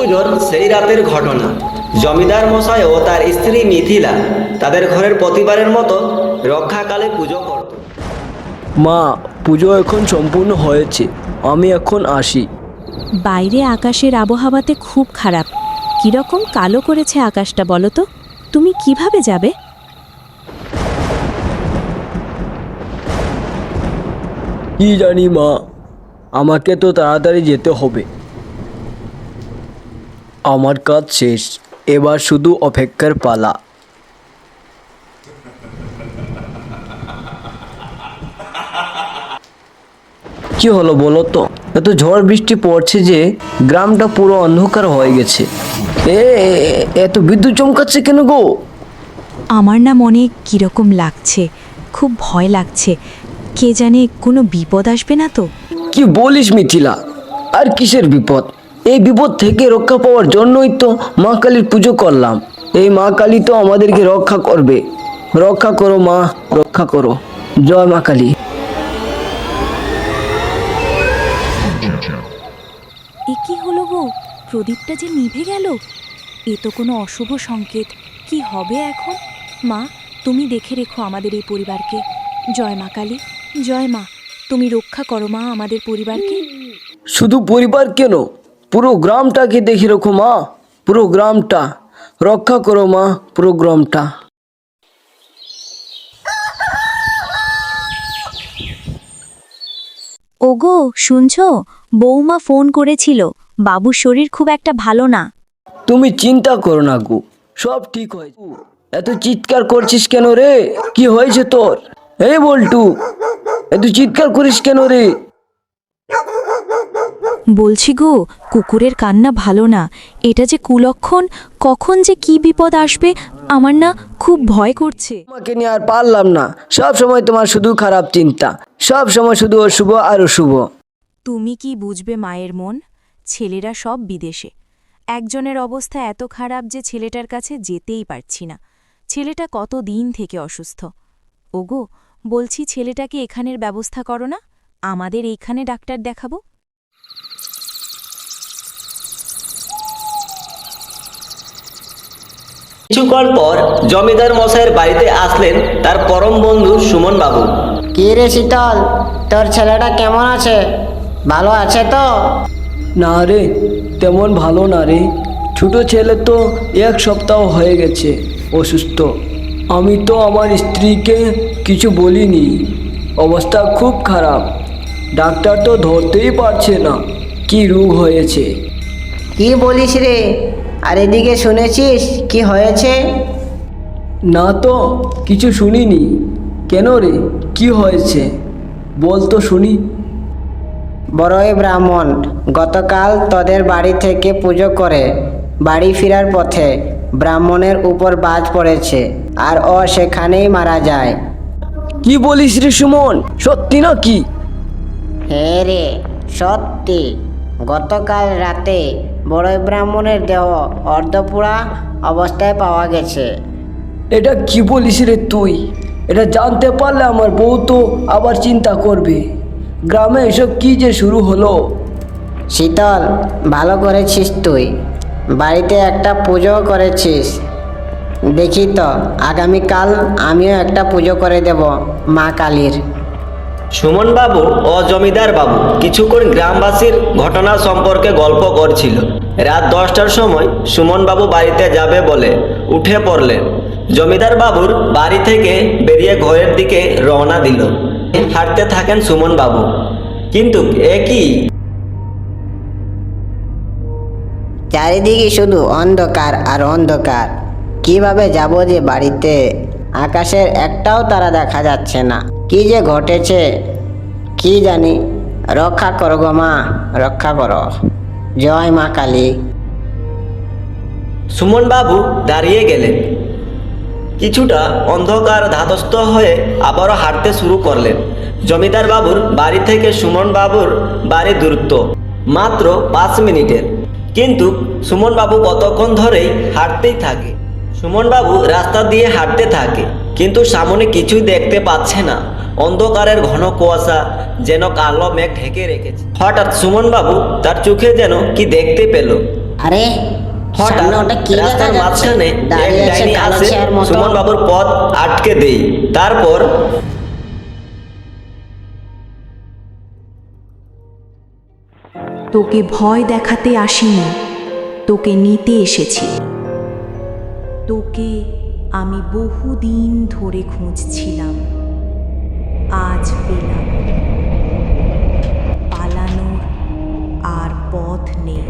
পুজোর সেই রাতের ঘটনা। জমিদার মশাই ও তার স্ত্রী মিথিলা তাদের ঘরের প্রতিবারের মতো রক্ষাকালে পুজো করত। মা, পুজো এখন সম্পূর্ণ হয়েছে, আমি এখন আসি। বাইরে আকাশের আবহাওয়াতে খুব খারাপ। কিরকম কালো করেছে আকাশটা বলো তো? তুমি কিভাবে যাবে? কি জানি মা, আমাকে তো তাড়াতাড়ি যেতে হবে। আমার কাজ শেষ, এবার শুধু অপেক্ষার পালা। কি হলো বলো তো? এত ঝড় বৃষ্টি পড়ছে যে গ্রামটা পুরো অন্ধকার হয়ে গেছে। এত বিদ্যুৎ চমকাচ্ছে কেন গো? আমার না মনে কিরকম লাগছে, খুব ভয় লাগছে। কে জানে কোনো বিপদ আসবে না তো? কি বলিস মিথিলা? আর কিসের বিপদ? এই বিপদ থেকে রক্ষা পাওয়ার জন্যই তো মা কালীর পুজো করলাম। এই মা কালী তো আমাদেরকে রক্ষা করবে। রক্ষা করো মা, রক্ষা করো। জয় মা কালী। এ কি হলো গো? প্রদীপটা যে নিভে গেল। এ তো কোনো অশুভ সংকেত। কি হবে এখন? মা, তুমি দেখে রেখো আমাদের এই পরিবারকে। জয় মা কালী, জয় মা। তুমি রক্ষা করো মা আমাদের পরিবারকে। শুধু পরিবার কেন, পুরো গ্রামটাকে দেখে রাখো মা। পুরো গ্রামটা রক্ষা করো মা, পুরো গ্রামটা। ওগো, শুনছো? বৌমা ফোন করেছিল। বাবুর শরীর খুব একটা ভালো না। তুমি চিন্তা করো না গো, সব ঠিক হয়েছে। এত চিৎকার করছিস কেন রে? কি হয়েছে তোর? এই বল্টু, এত চিৎকার করিস কেন রে? বলছি গো, কুকুরের কান্না ভালো না। এটা যে কুলক্ষণ, কখন যে কি বিপদ আসবে আমার না খুব ভয় করছে। তোমাকে নিয়ে আর পারলাম না। সব সময় তোমার শুধু খারাপ চিন্তা, সব সময় শুধু অশুভ আর অশুভ। তুমি কি বুঝবে মায়ের মন? ছেলেরা সব বিদেশে। একজনের অবস্থা এত খারাপ যে ছেলেটার কাছে যেতেই পারছি না। ছেলেটা কত দিন থেকে অসুস্থ। ওগো, বলছি ছেলেটাকে এখানের ব্যবস্থা করো না, আমাদের এইখানে ডাক্তার দেখাবো। কিছুক্ষণ পর জমিদার মশাইয়ের বাড়িতে আসলেন তার পরম বন্ধু সুমন বাবু। কি রে শীতল, তোর ছেলেটা কেমন আছে? ভালো আছে তো? না রে, তেমন ভালো না রে। ছোট ছেলে তো 1 সপ্তাহ হয়ে গেছে অসুস্থ। আমি তো আমার স্ত্রীকে কিছু বলিনি। অবস্থা খুব খারাপ। ডাক্তার তো ধরতেই পারছে না কি রোগ হয়েছে। কি বলিস রে? আর এদিকে শুনেছিস কি হয়েছে? না তো, কিছু শুনিনি। কেন রে, কি হয়েছে বল তো শুনি। বড়ই ব্রাহ্মণ গতকাল তোদের বাড়ি থেকে পুজো করে বাড়ি ফেরার পথে ব্রাহ্মণের উপর বাজ পড়েছে, আর ও সেখানেই মারা যায়। কি বলিস রে সুমন, সত্যি নাকি? হ্যাঁ রে, সত্যি। গতকাল রাতে বড়ই ব্রাহ্মণের দেহ অর্ধপোড়া অবস্থায় পাওয়া গেছে। এটা কি বলিস রে তুই? এটা জানতে পারলে আমার বউ তো আবার চিন্তা করবে। গ্রামে এসব কি যে শুরু হলো। শীতল, ভালো করেছিস তুই, বাড়িতে একটা পুজো করেছিস। দেখি তো, আগামীকাল আমিও একটা পুজো করে দেব মা কালীর। সুমন বাবু ও জমিদার বাবু কিছুক্ষণ গ্রামবাসীর ঘটনা সম্পর্কে গল্প করছিল। রাত 10টার সময় সুমন বাবু বাড়িতে যাবে বলে উঠে পড়লেন। জমিদার বাবুর বাড়ি থেকে বেরিয়ে ঘরের দিকে রওনা দিল। হাঁটতে থাকেন সুমন বাবু, কিন্তু এ কি? চারিদিকে শুধু অন্ধকার আর অন্ধকার। কিভাবে যাব যে বাড়িতে? আকাশের একটাও তারা দেখা যাচ্ছে না। কি যে ঘটেছে কি জানি। রক্ষা করো গো মা, রক্ষা করো। জয় মা কালী। সুমন বাবু দাঁড়িয়ে গেলেন। কিছুটা অন্ধকার ধাতস্থ হয়ে আবারও হাঁটতে শুরু করলেন। জমিদার বাবুর বাড়ি থেকে সুমন বাবুর বাড়ি দূরত্ব মাত্র 5 মিনিটের, কিন্তু সুমন বাবু কতক্ষণ ধরেই হাঁটতেই থাকে। সুমন বাবু রাস্তা দিয়ে হাঁটতে থাকে, কিন্তু সামনে কিছুই দেখতে পাচ্ছে না। অন্ধকারের ঘন কুয়াশা যেন কালো মেঘ ঢেকে রেখেছে। হঠাৎ সুমন বাবু তার চোখে যেন কি দেখতে পেল। আরে হঠাৎ সামনে ওটা কি দেখা রাস্তার যাচ্ছে? মাঝখানে এক দাঁড়িয়ে আছে ডাইনি কালো আসে চেয়ার মতো। সুমন বাবুর পথ আটকে দেই। তারপর তোকে ভয় দেখাতে আসিনি, তোকে নিতে এসেছি। তোকে আমি বহুদিন ধরে খুঁজছিলাম, আজ পেলাম। পালানোর আর পথ নেই।